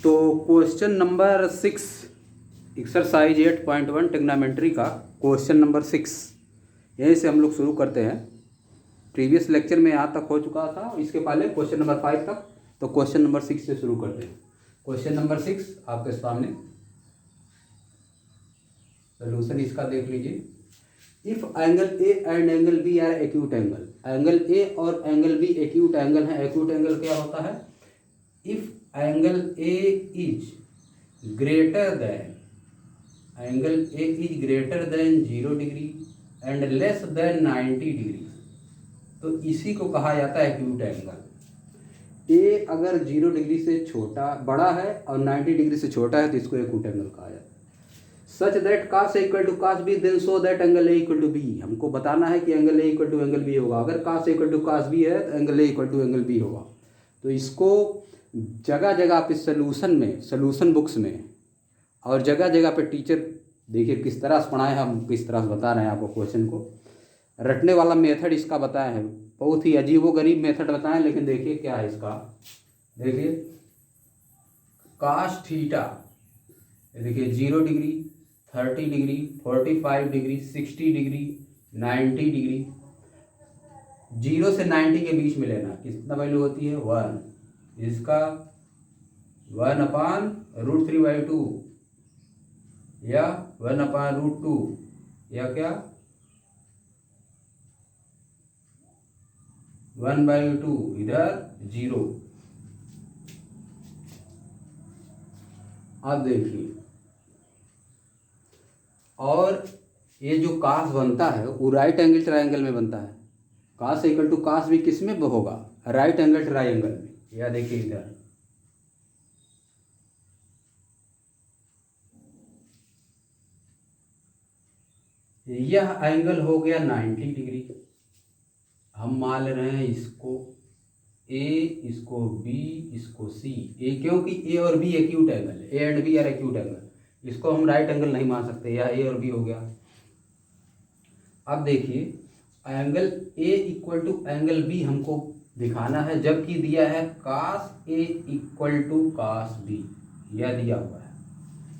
तो question number 6 exercise 8.1 trigonometry का question number 6 यहीं से हम लोग शुरू करते हैं। प्रीवियस लेक्चर में यहाँ तक हो चुका था, इसके पहले क्वेश्चन नंबर 5 तक। तो क्वेश्चन नंबर 6 से शुरू करते हैं। क्वेश्चन नंबर 6 आपके सामने सोल्यूशन इसका देख लीजिए। If angle A and angle B are acute angle, angle A और एंगल बी एक्यूट एंगल है। एक्यूट एंगल क्या होता है? If angle A is greater than, angle A is greater than 0 degree and less than 90 degree, तो इसी को कहा जाता है एक्यूट एंगल। ए अगर 0 डिग्री से छोटा बड़ा है और 90 डिग्री से छोटा है तो इसको एक्यूट एंगल कहा जाता है। Such that cos A equal to cos B then so that angle A equal to B, हमको बताना है कि angle A equal to angle B होगा। अगर cos A equal to cos B है तो angle A equal to angle B होगा। तो इसको जगह जगह पे सोल्यूशन में, सोल्यूशन बुक्स में और जगह जगह पे टीचर देखिए किस तरह से पढ़ाए, हम किस तरह से बता रहे हैं आपको। क्वेश्चन को रटने वाला मेथड इसका बताया है, बहुत ही अजीबोगरीब मेथड बताएं, लेकिन देखिए क्या है इसका। देखिए cos थीटा, देखिए 0 degree, 30 degree, 45 degree, 60 degree, 90 degree. 0 से 90 के बीच में लेना, कितना वैल्यू होती है? 1। इसका 1/√3/2 या 1/√2 या क्या 1/2, इधर 0। अब देखिए, और ये जो कास बनता है वो राइट एंगल ट्रायंगल में बनता है। कास इक्वल टू कास भी किस में होगा? राइट एंगल ट्रायंगल में। या देखिए इधर यह एंगल हो गया 90 डिग्री। हम मान रहे हैं इसको ए, इसको बी, इसको सी। ए क्योंकि ए और बी एक्यूट एंगल है, A and B are acute angle, इसको हम राइट एंगल नहीं मान सकते। या ए और बी हो गया। अब देखिए angle A equal to angle B हमको दिखाना है, जबकि दिया है cos A equal to cos B, यह दिया हुआ है।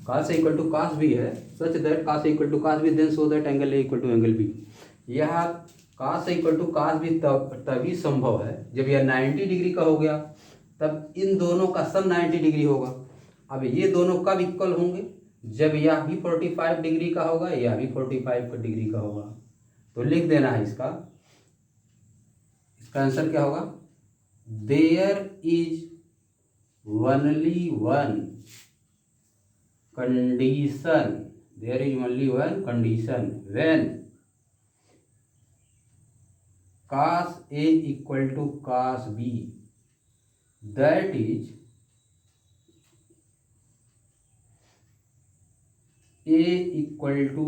cos A equal to cos B है, such that cos A equal to cos B then so that angle A equal to angle B. यह cos A equal to cos B तभी संभव है जब यह 90 डिग्री का हो गया, तब इन दोनों का सम 90 डिग्री होगा। अब ये दोनों कब इक्वल होंगे? जब यह भी 45 डिग्री का होगा, यह भी 45 डिग्री का होगा। तो लिख देना है इसका आंसर क्या होगा? There is only one condition, there is only one condition when cos A equal to cos B, that is A equal to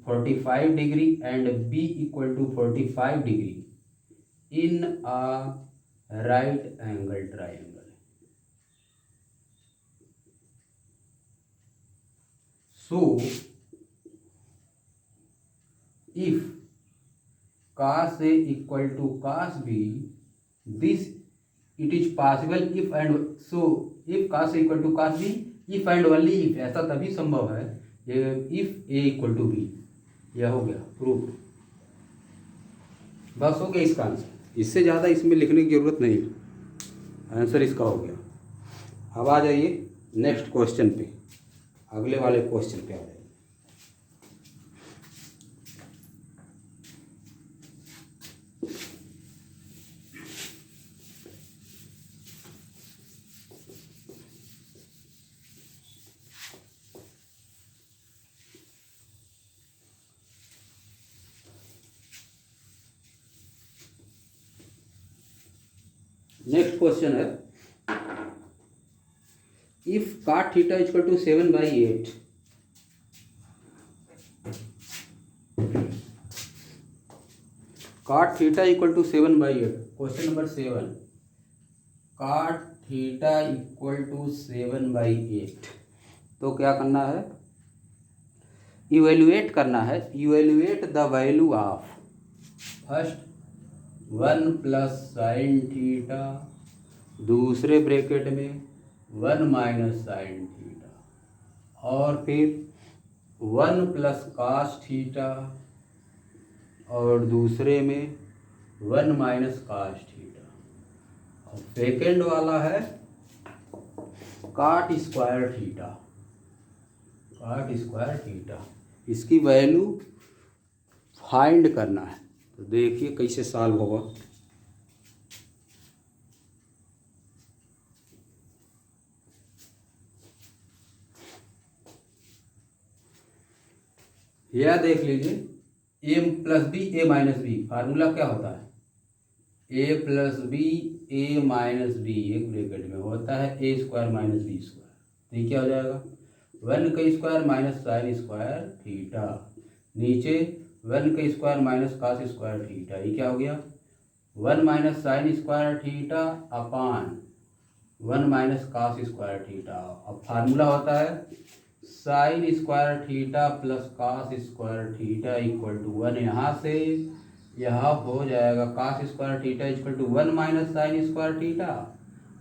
45 degree and B equal to 45 degree in a right angle triangle. So if cos A equal to cos B, this it is possible if and so if cos A equal to cos B, if and only if, ऐसा तभी संभव है if A equal to B। यह हो गया proof. बस हो गया इसका आंसर, इससे ज़्यादा इसमें लिखने की ज़रूरत नहीं, आंसर इसका हो गया। अब आ जाइए नेक्स्ट क्वेश्चन पे, अगले वाले क्वेश्चन पे आ जाइए। नेक्स्ट क्वेश्चन है, if cot theta equal to 7/8, cot theta equal to 7/8। Question number 7, cot theta equal to 7/8। तो क्या करना है? इवेल्युएट करना है। Evaluate the value of first 1 plus sine theta, दूसरे ब्रैकेट में 1 माइनस साइन थीटा, और फिर 1 प्लस कास थीटा, और दूसरे में 1 माइनस कास थीटा, और सेकेंड वाला है काट square theta, cot square theta. इसकी वैल्यू फाइंड करना है। तो देखिए कैसे सॉल्व होगा। यह देख लीजिए, A plus B A minus B, formula क्या होता है? A plus B A minus B, एक ब्रैकेट में होता है A square minus B square. तो ये क्या हो जाएगा? 1 का square minus sine square theta, नीचे 1 का square minus cos square theta. ये क्या हो गया? 1 minus sine square theta upon 1 minus cos square theta. अब फार्मूला होता है sign square theta plus cos square theta equal to 1। यहाँ से यहाँ हो जाएगा cos square theta equal to 1 minus sine square theta,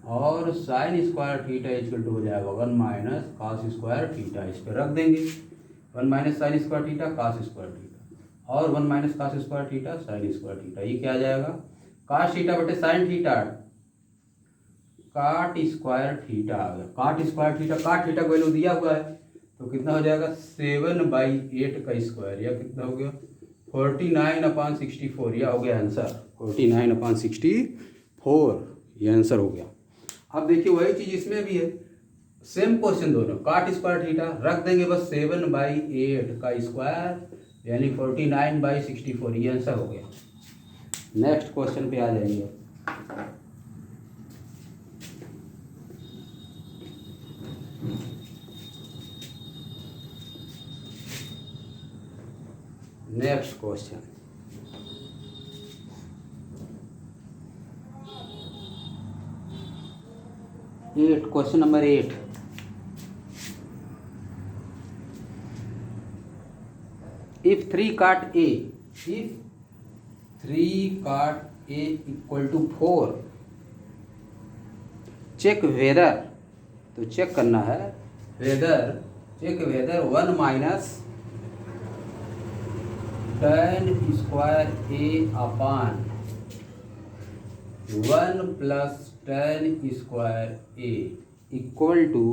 और sine square theta equal to हो जाएगा 1 माइनस कास स्क्वायर थीटा। इस पर रख देंगे 1 minus sine square theta cos square theta, और 1 minus cos square theta sine square theta. ये क्या आ जाएगा? कास थीटा बटे sine theta, cot square theta आ गया। Cot square theta, cot theta को वैल्यू दिया हुआ है, तो कितना हो जाएगा? 7/8 का स्क्वायर, या कितना हो गया? 49/64। यह हो गया आंसर, 49/64 ये आंसर हो गया। अब देखिए वही चीज़ इसमें भी है, सेम क्वेश्चन दोनों, काट स्क्वायर थीटा रख देंगे बस 7/8 का स्क्वायर यानी 49/64, ये आंसर हो गया। नेक्स्ट क्वेश्चन पे आ जाएंगे। Next question, question number 8। If 3 cot A, if 3 cot A equal to 4, check whether, तो चेक करना है whether, check whether 1 minus tan square A upon 1 plus tan square A equal to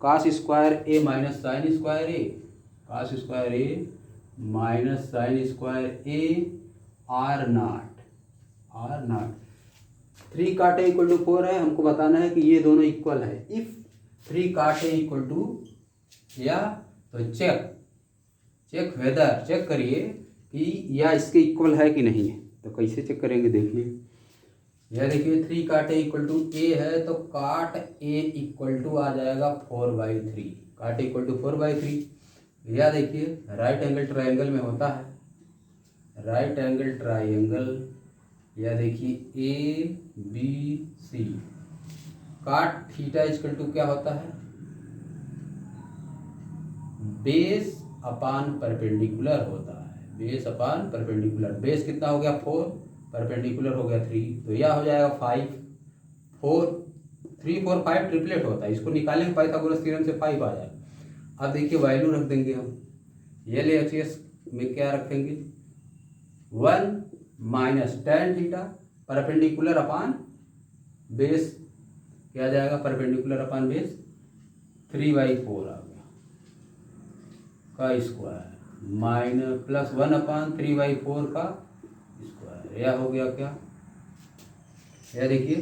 cos square A minus sine square A, cos square A minus sine square A or not, or not. 3 cot A equal to 4 है, हमको बताना है कि ये दोनों equal है। If 3 cot A equal to, या तो चेक, चेक वेदर, चेक करिए कि या इसके इक्वल है कि नहीं है। तो कैसे चेक करेंगे? देखिए यह देखिए 3 काट ए इक्वल टू ए है, तो काट ए इक्वल टू आ जाएगा 4/3, काट ए इक्वल टू 4/3। यह देखिए राइट एंगल ट्राइंगल में होता है, राइट एंगल ट्राइंगल, यह देखिए ए बी सी, काट थीटा इक्वल टू क्या होता है? बेस अपान परपेंडिकुलर होता है, बेस अपान परपेंडिकुलर। बेस कितना हो गया? 4, परपेंडिकुलर हो गया 3, तो यह हो जाएगा 5। 4 3 4 5 ट्रिपलेट होता है, इसको निकालेंगे पाइथागोरस थ्योरम से 5 आ जाएगा। अब देखिए वैल्यू रख देंगे हम, ये ले एच में क्या रखेंगे? 1 माइनस tan थीटा परपेंडिकुलर अपान बेस, क्या आ जाएगा? परपेंडिकुलर अपान बेस 3/4 आ गया का स्क्वायर, माइनस प्लस 1 अपान 3/4 का स्क्वायर। यह हो गया क्या? यह देखिए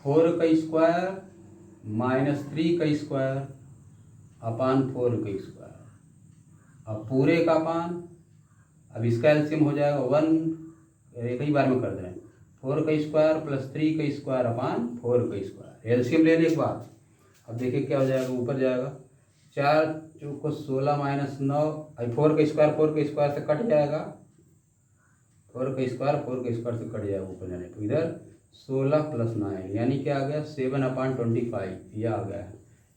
4 का स्क्वायर माइनस 3 का स्क्वायर अपान 4 का स्क्वायर, अब पूरे का अपान, अब इसका एलसीएम हो जाएगा 1, एक ही बार में कर दें, 4 का स्क्वायर प्लस 3 का स्क्वायर अपान 4 का स्क्वायर। एलसीएम लेने के बाद अब देखिए क्या हो जाएगा? ऊपर जाएगा 4 चौको 16 माइनस 9, 4 का स्क्वायर से कट जाएगा, 4 का स्क्वायर से कट जाएगा ऊपर जाने, तो इधर 16 प्लस 9 यानी क्या आ गया? 7/25, यह आ गया।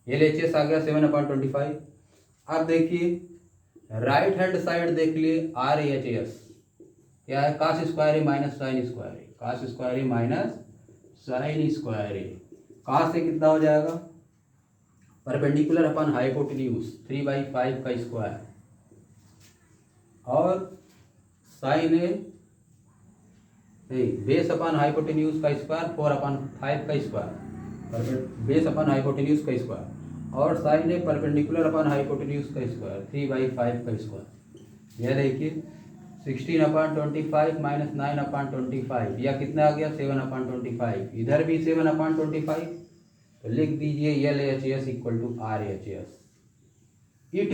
ये एच आ गया 7/25। अब देखिए राइट हैंड साइड देख लिए, आर एच एस क्या है? कास स्क्वायर ए माइनस साइन स्क्वायर ए, कास स्क्वायर ए माइनस साइन स्क्वायर ए, कास से कितना हो जाएगा? परपेंडिकुलर अपन हाइपोटेन्यूज 3/5 का स्क्वायर और साइन ए नहीं बेस अपन हाइपोटेन्यूज का स्क्वायर 4/5 का स्क्वायर बेस अपन हाइपोटेन्यूज का स्क्वायर और sign A perpendicular upon hypotenuse का स्क्वायर 3/5 का स्क्वायर। यह देखिए 16/25 माइनस 9/25 या कितना आ गया 7/25। इधर भी 7/25 तो लिख दीजिए LHS equal to RHS। It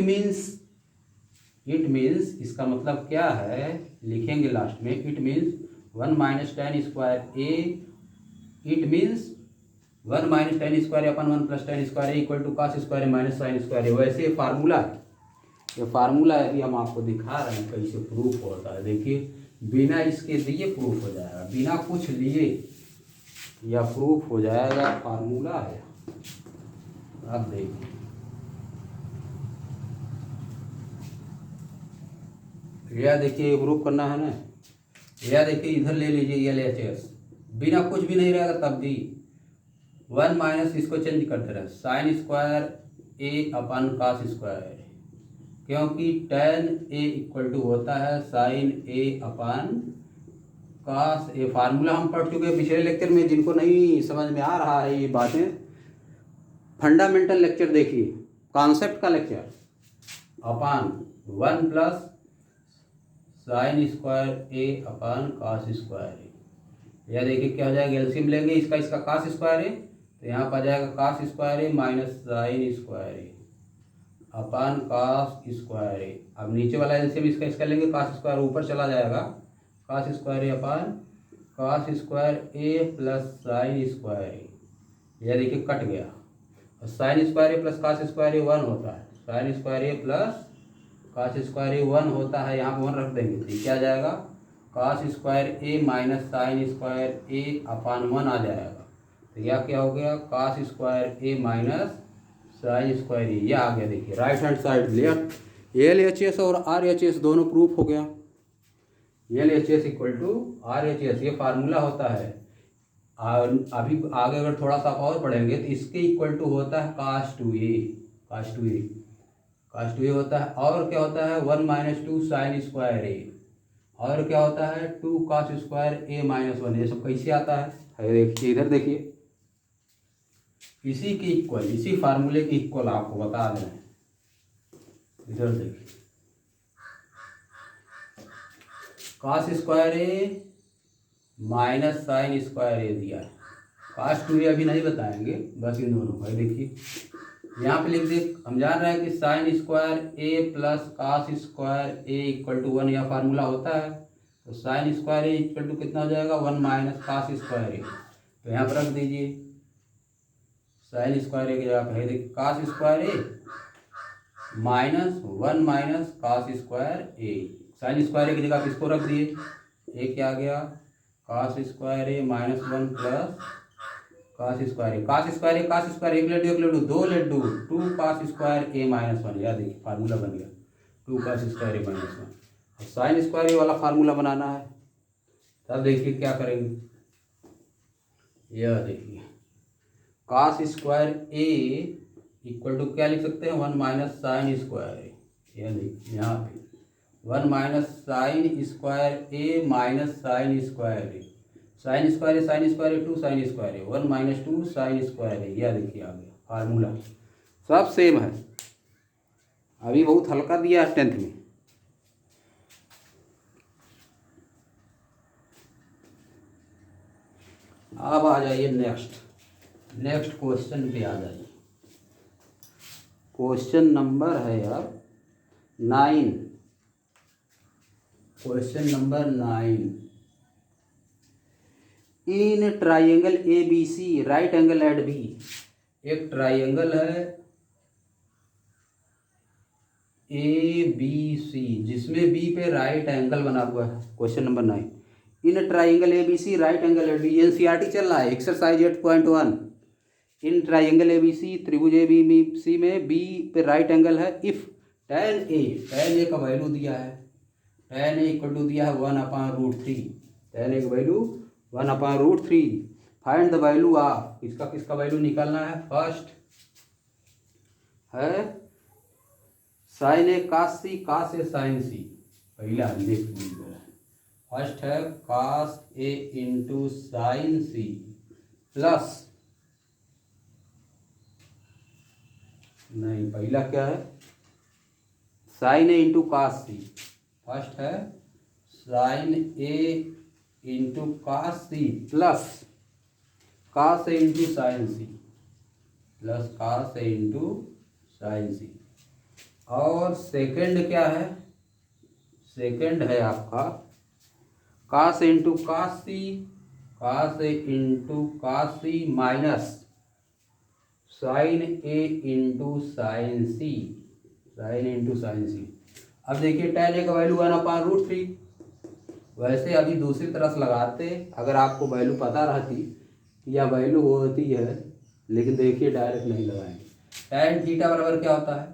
means इसका मतलब क्या है लिखेंगे लास्ट में। It means 1 minus tan square A it means 1 minus tan square upon 1 plus tan square equal to cos square minus sine square. वैसे ये फार्मूला है, ये फार्मूला अभी हम आपको दिखा रहे हैं कैसे प्रूफ होता है। देखिए बिना इसके दिए प्रूफ हो जाएगा, बिना कुछ लिए या प्रूफ हो जाएगा। फार्मूला है आप देखिए यह देखिए प्रूफ करना है ना। यह देखिए इधर ले लीजिए LHS बिना कुछ भी नहीं रहेगा तब भी 1 माइनस इसको चेंज करते रहे साइन स्क्वायर ए अपन कॉस स्क्वायर क्योंकि tan ए इक्वल टू होता है sine A upon cos A. Formula हम पढ़ चुके हैं पिछले लेक्चर में। जिनको नहीं समझ में आ रहा है ये बातें फंडामेंटल लेक्चर देखिए, कॉन्सेप्ट का लेक्चर अपन 1 प्लस साइन स्क्वायर ए अपन कॉस स्क्वायर ए। यह देखिए क्या हो जाएगा एलसीएम लेंगे इसका कॉस स्क्वायर ए तो यहाँ पर आ जाएगा कॉस स्क्वायर ए माइनस साइन स्क्वायर ए अपन कॉस स्क्वायर ए। अब नीचे वाला एलसीएम इसका लेंगे कॉस स्क्वायर ऊपर चला जाएगा cos square A upon cos square A plus sign square ए। यह देखिए कट गया और sine square A plus cos square ए 1 होता है। Sign square A plus cos square ए 1 होता है, यहाँ पर 1 रख देंगे तो क्या आ जाएगा कॉस स्क्वायर ए माइनस साइन स्क्वायर ए अपन 1 आ जाएगा। तो यह क्या हो गया कॉस स्क्वायर ए माइनस साइन स्क्वायर ए। यह आ गया देखिए right hand side left. LHS और RHS दोनों प्रूफ हो गया। LHS इक्वल टू RHS ये फार्मूला होता है। अभी आगे अगर थोड़ा सा और पढ़ेंगे तो इसके इक्वल टू होता है cos 2a होता है। और क्या होता है 1 माइनस 2 साइन स्क्वायर ए और क्या होता है 2 cos स्क्वायर ए माइनस 1। ये सब कैसे आता है देखिए इधर देखिए इसी के इक्वल इसी फार्मूले के इक्वल आपको बता दें। इधर देखिए cos स्क्वायर ए माइनस साइन स्क्वायर ए दिया है। cos 2a अभी नहीं बताएंगे बस इन दोनों को। देखिए यहाँ पे लिख दे हम जान रहे हैं कि sine square A plus cos square A equal to 1 यह फार्मूला होता है। तो sine square A equal to कितना हो जाएगा 1 माइनस कॉस स्क्वायर ए। तो यहाँ पर रख दीजिए साइन स्क्वायर ए की जगह पर देखिए कॉस स्क्वायर ए माइनस 1 माइनस कॉस स्क्वायर ए। साइन स्क्वायर ए की जगह किसको रख दिए ए क्या आ गया कॉस स्क्वायर ए माइनस 1 प्लस कॉस स्क्वायर एक लड्डू 2 लड्डू 2 कॉस स्क्वायर ए माइनस 1। याद देखिए फार्मूला बन गया 2 कॉस स्क्वायर ए माइनस 1। साइन स्क्वायर ए वाला फार्मूला बनाना है तब देखिए क्या करेंगे। यह देखिए cos square A equal to क्या लिख सकते हैं 1 माइनस साइन स्क्वायर ए। यह देखिए यहाँ पे 1 माइनस साइन स्क्वायर ए माइनस साइन स्क्वायर ए। साइन स्क्वायर ए 2 साइन स्क्वायर ए 1 माइनस 2 साइन स्क्वायर ए। यह देखिए आ गया फार्मूला सब सेम है। अभी बहुत हल्का दिया है 10th में। अब आ जाइए नेक्स्ट क्वेश्चन पे आ जाइए। क्वेश्चन नंबर है अब 9। Question number 9 in triangle ABC right angle at B. एक ट्राइंगल है ABC जिसमें बी पे राइट एंगल बना हुआ है। Question number 9 in triangle ABC right angle at B. NCERT चल रहा है एक्सरसाइज 8.1। इन ट्राइंगल ABC त्रिभुज ABC में बी पे राइट एंगल है। इफ tan A का वैल्यू दिया है tan A इक्वल टू दिया है 1/√3। tan A का value 1/√3। Find the value of किसका वैल्यू निकालना है फर्स्ट है साइन ए कास सी, कास ए साइन सी। पहला लिख लीजिए, फर्स्ट है cos A into sine C plus, नहीं पहला क्या है, sine A into cos C. First है sine A into cos C plus cos A into sine C, plus cos A into sine C. और सेकंड क्या है, second है आपका cos into cos C, cos A into cos C minus sine A into sine C, sine into sine C. अब देखिए tan ए का value 1/√3। वैसे अभी दूसरी तरफ लगाते, अगर आपको वैल्यू पता रहती कि यह वैल्यू होती है, लेकिन देखिए डायरेक्ट नहीं लगाएंगे। tan थीटा बराबर क्या होता है,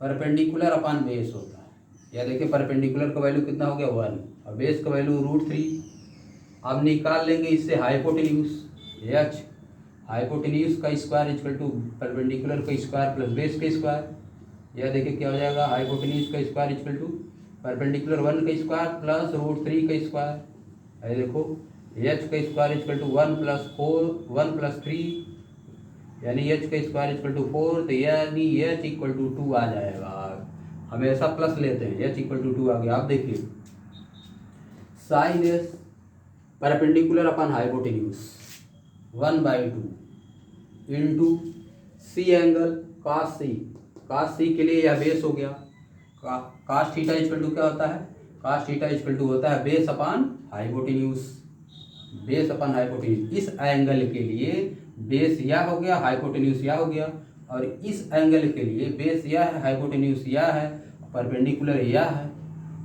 परपेंडिकुलर अपॉन बेस होता है। या देखिए परपेंडिकुलर का वैल्यू कितना हो गया 1 और बेस का वैल्यू √3। अब निकाल लेंगे इससे हाइपोटेन्यूज h, हाइपोटेन्यूज का स्क्वायर इक्वल टू परपेंडिकुलर का स्क्वायर प्लस बेस का स्क्वायर। यह देखिए क्या हो जाएगा, हाइपोटेन्यूज का स्क्वायर इक्वल टू परपेंडिकुलर 1 का स्क्वायर प्लस √3 का स्क्वायर। ये देखो h का स्क्वायर इक्वल टू 1 + 3 यानी h का स्क्वायर इक्वल टू 4, तो यानी h इक्वल टू 2 आ जाएगा। हमेशा प्लस लेते हैं, h इक्वल टू 2 आ गया। आप देखिए sign S perpendicular upon hypotenuse 1/2 into C angle कास सी, कास सी के लिए यह बेस हो गया। कास थीटा इक्वल टू क्या होता है, कास थीटा इक्वल टू होता है base upon hypotenuse, base upon hypotenuse. इस एंगल के लिए बेस यह हो गया, हाइपोटेन्यूज यह हो गया, और इस एंगल के लिए बेस यह है, हाइपोटेन्यूज यह है, परपेंडिकुलर यह है,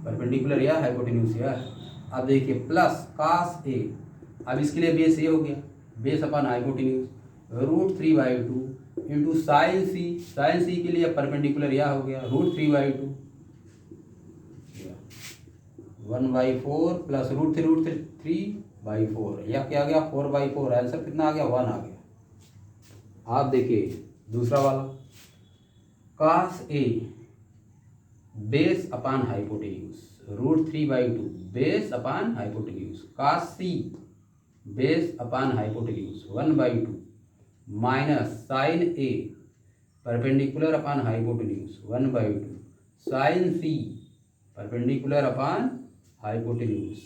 परपेंडिकुलर यह, हाइपोटेन्यूज यह है। अब देखिए प्लस कास ए, अब इसके लिए बेस ये हो गया, base upon hypotenuse √3/2 into sine C, sine C के लिए परपेंडिकुलर यह हो गया √3/2 1/4 प्लस √3/4, यह क्या आ गया 4/4। आंसर कितना आ गया 1 आ गया। आप देखिए दूसरा वाला cos A base upon hypotenuse √3/2 base upon hypotenuse, cos C base upon hypotenuse 1/2 minus sine A perpendicular upon hypotenuse 1/2 sine C perpendicular upon hypotenuse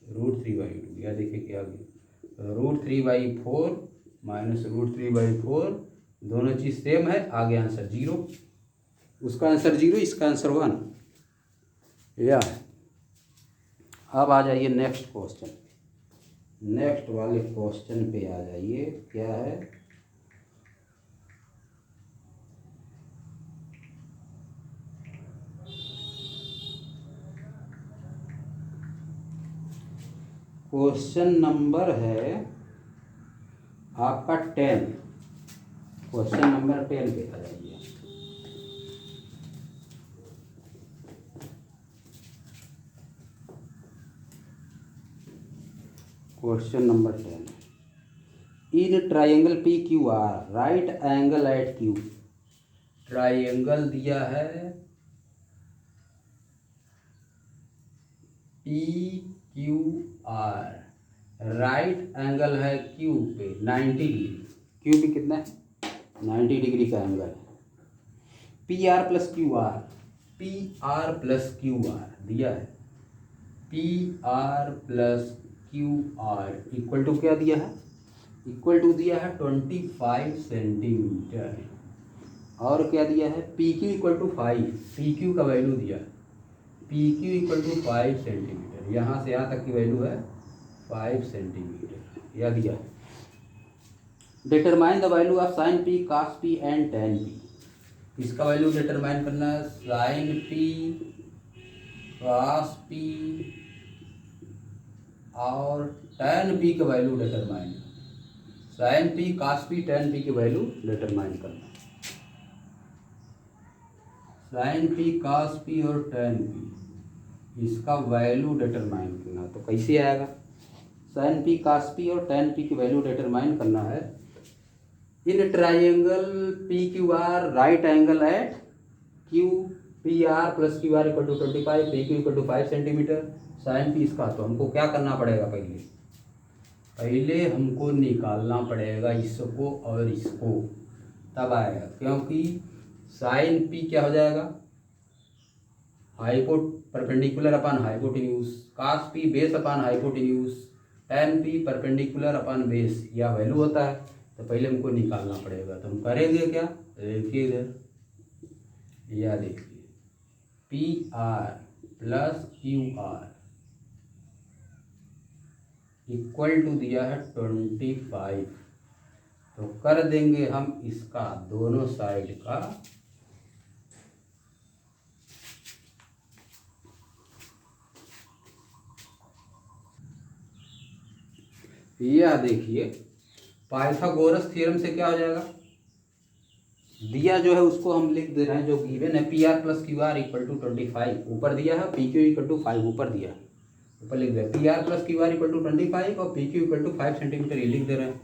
√3/2। यह देखिए क्या आ गया √3/4 माइनस √3/4, दोनों चीज़ सेम है, आ गया आंसर 0। उसका आंसर 0, इसका आंसर 1 या। अब आ जाइए नेक्स्ट क्वेश्चन, नेक्स्ट वाले क्वेश्चन पे आ जाइए। क्या है, क्वेश्चन नंबर है आपका 10, क्वेश्चन नंबर 10 पे आ जाइए। Question number 10, in triangle P Q R right angle at Q. Triangle दिया है P Q R, right angle है क्यू पे 90 डिग्री, क्यू पे कितना है 90 डिग्री का एंगल है। P R plus Q R, P R plus Q R दिया है, P R plus Q R equal to क्या दिया है, इक्वल टू दिया है 25 सेंटीमीटर। और क्या दिया है, P Q equal to 5, P Q का वैल्यू दिया है, P Q equal to 5 centimetre, यहाँ से यहाँ तक की वैल्यू है 5 सेंटीमीटर, यह दिया है। Determine the value of sine P, cos P and tan P. इसका वैल्यू डिटरमाइन करना है, साइन पी, कास पी और टेन पी का value determine, sine P, cos P, tan P की वैल्यू डिटरमाइन करना। साइन पी, कास पी और tan P, इसका value determine करना। तो कैसे आएगा, साइन पी, कास पी और टेन पी की वैल्यू डिटरमाइन करना है। In triangle P Q R right angle at Q P R plus Q R equal to 25, P Q equal to 5 centimetre, sine P इसका। तो हमको क्या करना पड़ेगा, पहले हमको निकालना पड़ेगा इसको और इसको, तब आएगा। क्योंकि साइन पी क्या हो जाएगा, perpendicular upon hypotenuse, cos P base upon hypotenuse, tan P perpendicular upon base, यह वैल्यू होता है। तो पहले हमको निकालना पड़ेगा। तो हम करेंगे क्या, देखिए इधर, यह देखिए P R plus Q R equal to दिया है 25। तो कर देंगे हम इसका दोनों साइड का यह देखिए पाइथागोरस थ्योरम से क्या हो जाएगा, दिया जो है उसको हम लिख दे रहे हैं, जो गिवन है P R plus Q R equal to 25 ऊपर दिया है, पी क्यू इक्वल टू 5 ऊपर दिया है, ऊपर लिख दे P R plus Q R equal to 25 और P Q equal to 5 centimetre, ये लिख दे रहे हैं।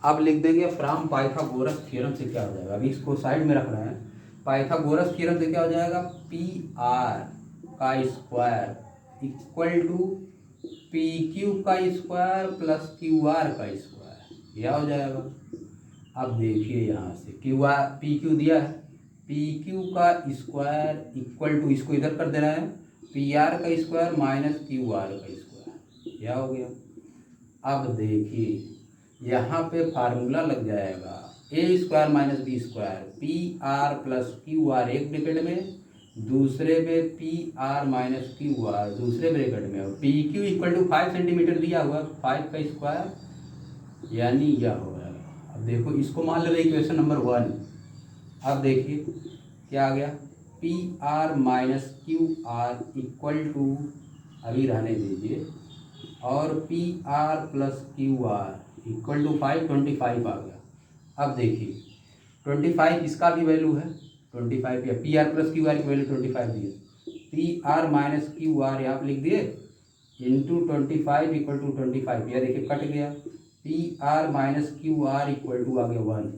अब लिख देंगे फ्रॉम पाइथागोरस थ्योरम से क्या हो जाएगा, अभी इसको साइड में रख रहे हैं। पाइथागोरस थ्योरम से क्या हो जाएगा, पी आर का square equal to P Q का स्क्वायर प्लस क्यू आर का स्क्वायर, यह हो जाएगा। अब देखिए यहाँ से क्यू आर पी क्यू दिया है, पी क्यू का स्क्वायर इक्वल टू, इसको इधर कर देना है, पी आर का स्क्वायर माइनस क्यू आर का स्क्वायर, यह हो गया। अब देखिए यहाँ पे फार्मूला लग जाएगा A square minus B square, P R plus Q R एक ब्रैकेट में, दूसरे में P R minus Q R दूसरे ब्रैकेट में, और P Q equal to 5 centimetre दिया हुआ, 5 का स्क्वायर यानी यह हो जाएगा। अब देखो इसको मान ले रहे इक्वेशन नंबर 1। अब देखिए क्या आ गया, P R minus Q R equal to, अभी रहने दीजिए, और P R plus Q R equal to 25 आ गया। अब देखिए 25 इसका भी वैल्यू है 25, या P R plus Q are की वैल्यू 25 दी है, P R minus Q are यहाँ पर लिख दिए इंटू 25 इक्वल टू 25, यह देखिए कट गया, P R minus Q R equal to आ गया 1,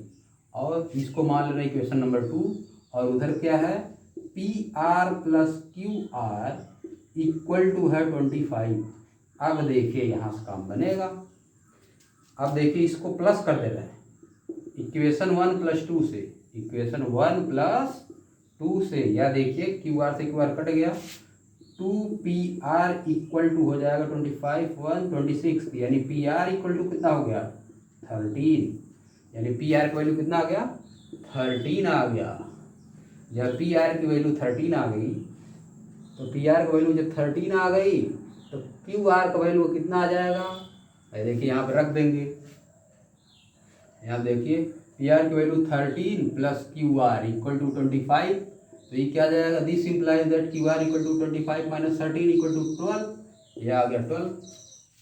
और इसको मान ले रहे इक्वेशन नंबर 2, और उधर क्या है P R plus Q R equal to है 25। अब देखिए यहाँ से काम बनेगा। अब देखिए इसको प्लस कर दे रहे हैं, इक्वेशन 1 प्लस 2 से, इक्वेशन 1 प्लस 2 से, या देखिए क्यू आर से क्यू आर कट गया, 2 पी आर इक्वल टू हो जाएगा 25 1 26, यानी पी आर इक्वल टू कितना हो गया 13, यानी पी आर की वैल्यू कितना आ गया 13 आ गया। जब पी आर की वैल्यू 13 आ गई, तो पी आर की वैल्यू जब 13 आ गई तो क्यू आर का वैल्यू कितना आ जाएगा, देखिए यहाँ पर रख देंगे, यहाँ देखिए पी आर की value 13 plus Q R equal to 25, तो ये क्या आ जाएगा, this implies that Q R equal to 25 minus 13 equal to 12, यह आ गया 12।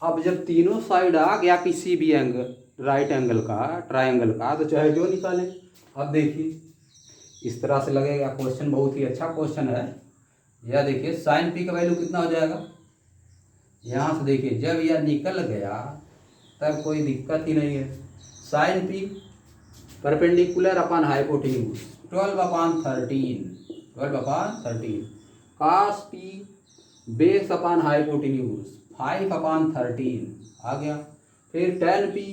अब जब तीनों साइड आ गया किसी भी एंगल, राइट एंगल का, ट्राइंगल का, तो चाहे जो निकालें। अब देखिए इस तरह से लगेगा क्वेश्चन, बहुत ही अच्छा क्वेश्चन है। यह देखिए साइन पी का वैल्यू कितना हो जाएगा, यहाँ से देखिए जब यह निकल गया तब कोई दिक्कत ही नहीं है। Sine P perpendicular upon hypotenuse 12/13, कास पी बेस अपन हाइपोटेन्यूज 5/13 आ गया। फिर ten P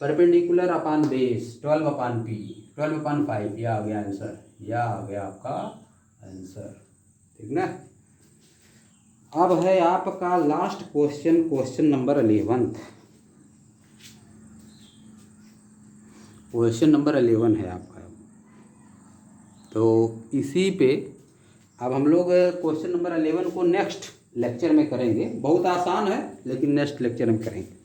perpendicular upon base 12/5, यह आ गया आंसर, यह आ गया आपका आंसर, ठीक ना। अब है आपका last question, question number 11। Question number 11 है आपका। तो इसी पे अब हम लोग क्वेश्चन नंबर 11 को नेक्स्ट लेक्चर में करेंगे। बहुत आसान है लेकिन नेक्स्ट लेक्चर में करेंगे।